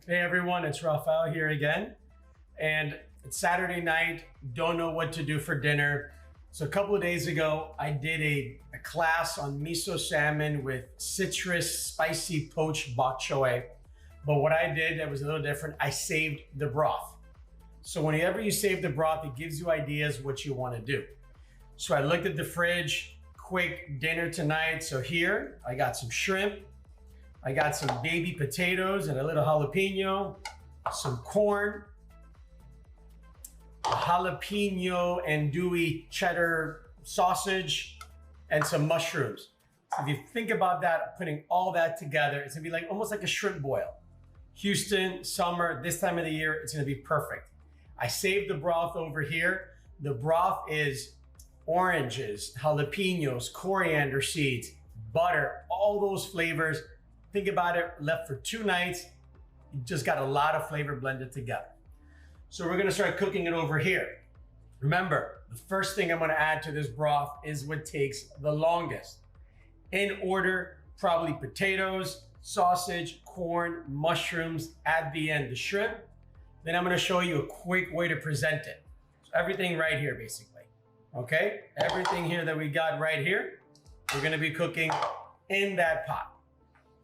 Hey everyone, it's Rafael here again. And it's Saturday night, don't know what to do for dinner. So a couple of days ago, I did a class on miso salmon with citrus spicy poached bok choy. But what I did that was a little different, I saved the broth. So whenever you save the broth, it gives you ideas what you want to do. So I looked at the fridge, quick dinner tonight. So here, I got some shrimp, I got some baby potatoes and a little jalapeno, some corn, a jalapeno andouille cheddar sausage, and some mushrooms. So if you think about that, putting all that together, it's gonna be like almost like a shrimp boil. Houston, summer, this time of the year, it's gonna be perfect. I saved the broth over here. The broth is oranges, jalapenos, coriander seeds, butter, all those flavors. Think about it, left for 2 nights. You just got a lot of flavor blended together. So we're gonna start cooking it over here. Remember, the first thing I'm gonna add to this broth is what takes the longest. In order, probably potatoes, sausage, corn, mushrooms, at the end, the shrimp. Then I'm gonna show you a quick way to present it. So everything right here, basically, okay? Everything here that we got right here, we're gonna be cooking in that pot.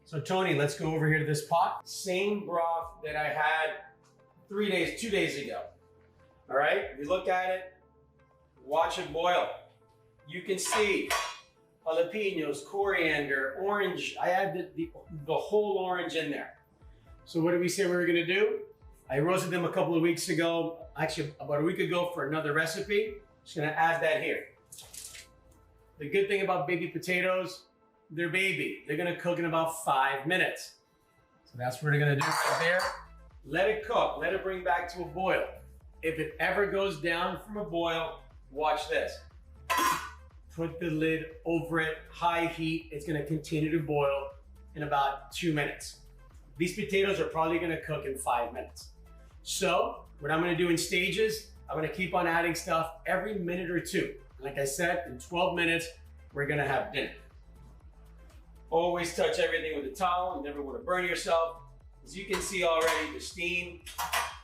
So Tony, let's go over here to this pot. Same broth that I had 2 days ago. All right, if you look at it, watch it boil. You can see jalapenos, coriander, orange. I had the whole orange in there. So what did we say we were gonna do? I roasted them a couple of weeks ago, actually about a week ago for another recipe. Just gonna add that here. The good thing about baby potatoes, they're baby. They're gonna cook in about 5 minutes. So that's what we're gonna do right there. Let it cook, let it bring back to a boil. If it ever goes down from a boil, watch this. Put the lid over it, high heat. It's gonna continue to boil in about 2 minutes. These potatoes are probably gonna cook in 5 minutes. So what I'm gonna do in stages, I'm gonna keep on adding stuff every minute or two. Like I said, in 12 minutes, we're gonna have dinner. Always touch everything with a towel. You never want to burn yourself. As you can see already, the steam,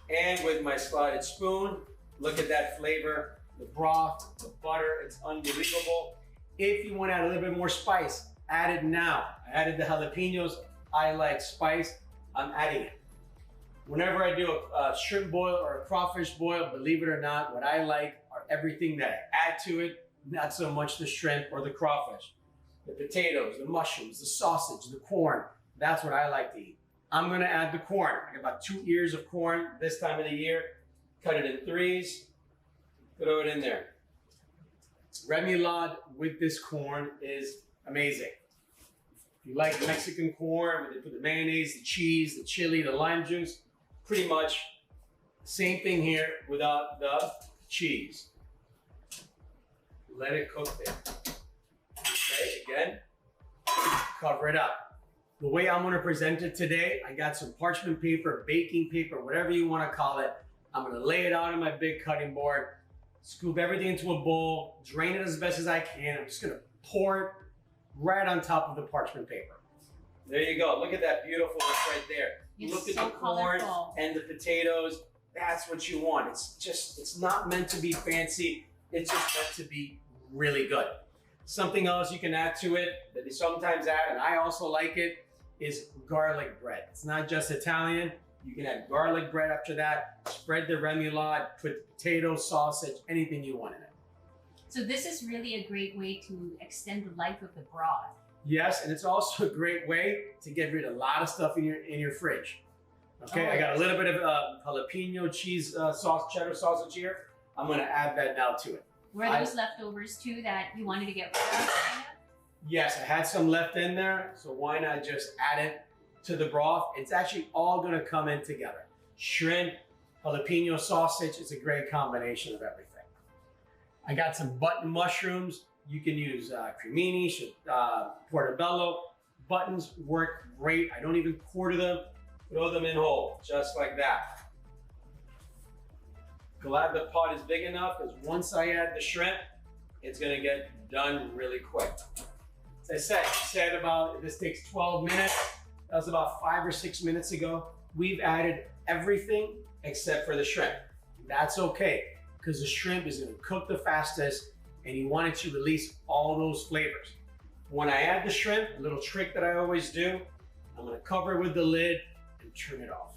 and with my slotted spoon, look at that flavor, the broth, the butter, it's unbelievable. If you want to add a little bit more spice, add it now. I added the jalapenos. I like spice, I'm adding it. Whenever I do a shrimp boil or a crawfish boil, believe it or not, what I like are everything that I add to it, not so much the shrimp or the crawfish. The potatoes, the mushrooms, the sausage, the corn. That's what I like to eat. I'm gonna add the corn. I got about 2 ears of corn this time of the year. Cut it in 3s, throw it in there. Remoulade with this corn is amazing. If you like Mexican corn, where they put the mayonnaise, the cheese, the chili, the lime juice, pretty much same thing here without the cheese. Let it cook there. Okay, again, cover it up. The way I'm gonna present it today, I got some parchment paper, baking paper, whatever you wanna call it. I'm gonna lay it out on my big cutting board, scoop everything into a bowl, drain it as best as I can. I'm just gonna pour it right on top of the parchment paper. There you go, look at that beautifulness right there. Look at the corn and the potatoes. That's what you want. It's not meant to be fancy. It's just meant to be really good. Something else you can add to it that they sometimes add, and I also like it, is garlic bread. It's not just Italian. You can add garlic bread after that. Spread the remoulade, put the potato, sausage, anything you want in it. So this is really a great way to extend the life of the broth. Yes, and it's also a great way to get rid of a lot of stuff in your fridge. Okay, I got a little bit of jalapeno cheese sauce, cheddar sausage here. I'm gonna add that now to it. Were those leftovers too that you wanted to get rid of? Yes, I had some left in there, so why not just add it to the broth? It's actually all gonna come in together. Shrimp, jalapeno sausage, it's a great combination of everything. I got some button mushrooms. You can use cremini, portobello. Buttons work great. I don't even quarter them, throw them in whole, just like that. Glad the pot is big enough, because once I add the shrimp, it's gonna get done really quick. As I said about this takes 12 minutes. That was about 5 or 6 minutes ago. We've added everything except for the shrimp. That's okay, because the shrimp is gonna cook the fastest and you want it to release all those flavors. When I add the shrimp, a little trick that I always do, I'm gonna cover it with the lid and turn it off.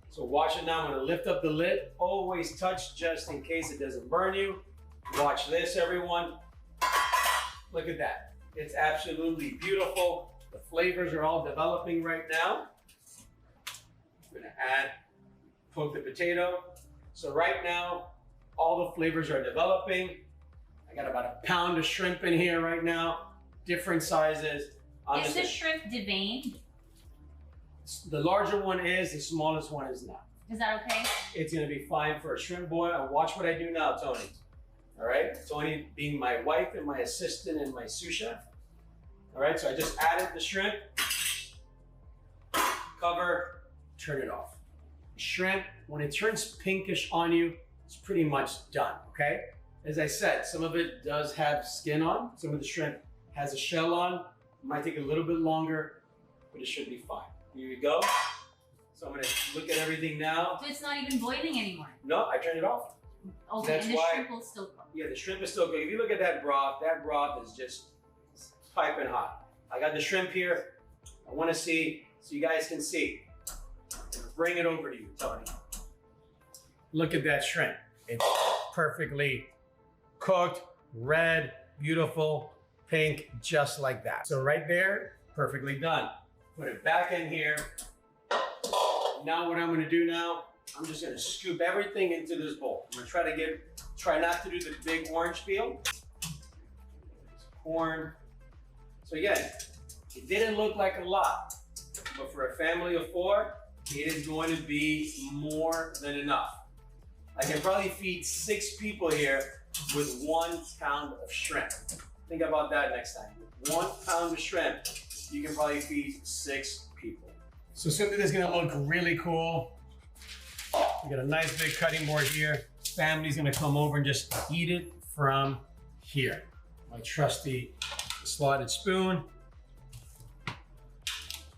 So watch it now, I'm gonna lift up the lid. Always touch just in case it doesn't burn you. Watch this, everyone. Look at that. It's absolutely beautiful. The flavors are all developing right now. I'm gonna poke the potato. So right now, all the flavors are developing. I got about a pound of shrimp in here right now, different sizes. Is the shrimp deveined? The larger one is, the smallest one is not. Is that okay? It's gonna be fine for a shrimp boil. And watch what I do now, Tony. All right, Tony being my wife and my assistant and my sous chef. All right, so I just added the shrimp, cover, turn it off. Shrimp, when it turns pinkish on you, it's pretty much done, okay? As I said, some of it does have skin on. Some of the shrimp has a shell on. It might take a little bit longer, but it should be fine. Here we go. So I'm gonna look at everything now. So it's not even boiling anymore? No, I turned it off. Okay, That's and the why, shrimp will still cook. Yeah, the shrimp is still good. If you look at that broth is just piping hot. I got the shrimp here. I wanna see, so you guys can see. Bring it over to you, Tony. Look at that shrimp. It's perfectly cooked, red, beautiful, pink, just like that. So right there, perfectly done. Put it back in here. Now what I'm gonna do now, I'm just gonna scoop everything into this bowl. I'm gonna try not to do the big orange peel. Corn. So again, it didn't look like a lot, but for a family of 4, it is going to be more than enough. I can probably feed 6 people here with 1 pound of shrimp. Think about that next time. With 1 pound of shrimp, you can probably feed 6 people. So something that's gonna look really cool. We got a nice big cutting board here. Family's gonna come over and just eat it from here. My trusty slotted spoon.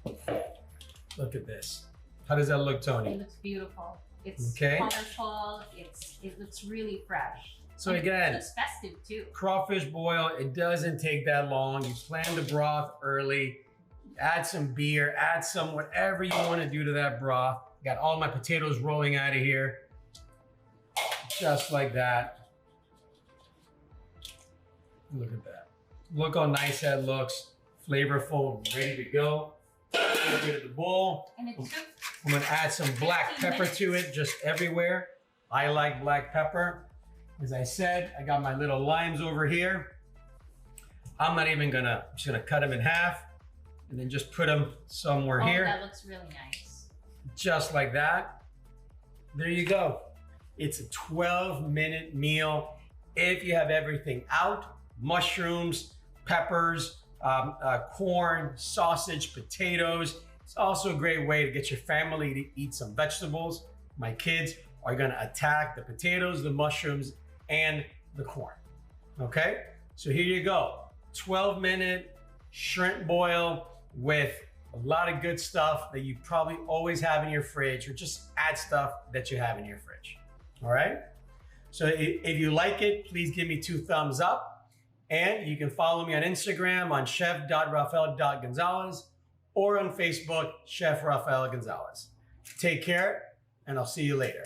Look at this. How does that look, Tony? It looks beautiful. It's okay. Colorful. It looks really fresh. So and again, it looks festive too. Crawfish boil, it doesn't take that long. You plan the broth early, add some beer, add some whatever you want to do to that broth. Got all my potatoes rolling out of here. Just like that. Look at that. Look how nice that looks. Flavorful, ready to go. Get rid of the bowl. And it took I'm gonna add some black pepper to it, just everywhere. I like black pepper. As I said, I got my little limes over here. I'm just gonna cut them in half and then just put them somewhere here. That looks really nice. Just like that. There you go. It's a 12-minute meal. If you have everything out, mushrooms, peppers, corn, sausage, potatoes. It's also a great way to get your family to eat some vegetables. My kids are gonna attack the potatoes, the mushrooms, and the corn. Okay? So here you go. 12-minute shrimp boil with a lot of good stuff that you probably always have in your fridge, or just add stuff that you have in your fridge. All right? So if you like it, please give me 2 thumbs up. And you can follow me on Instagram on chef.rafael.gonzalez or on Facebook, Chef Rafael Gonzalez. Take care, and I'll see you later.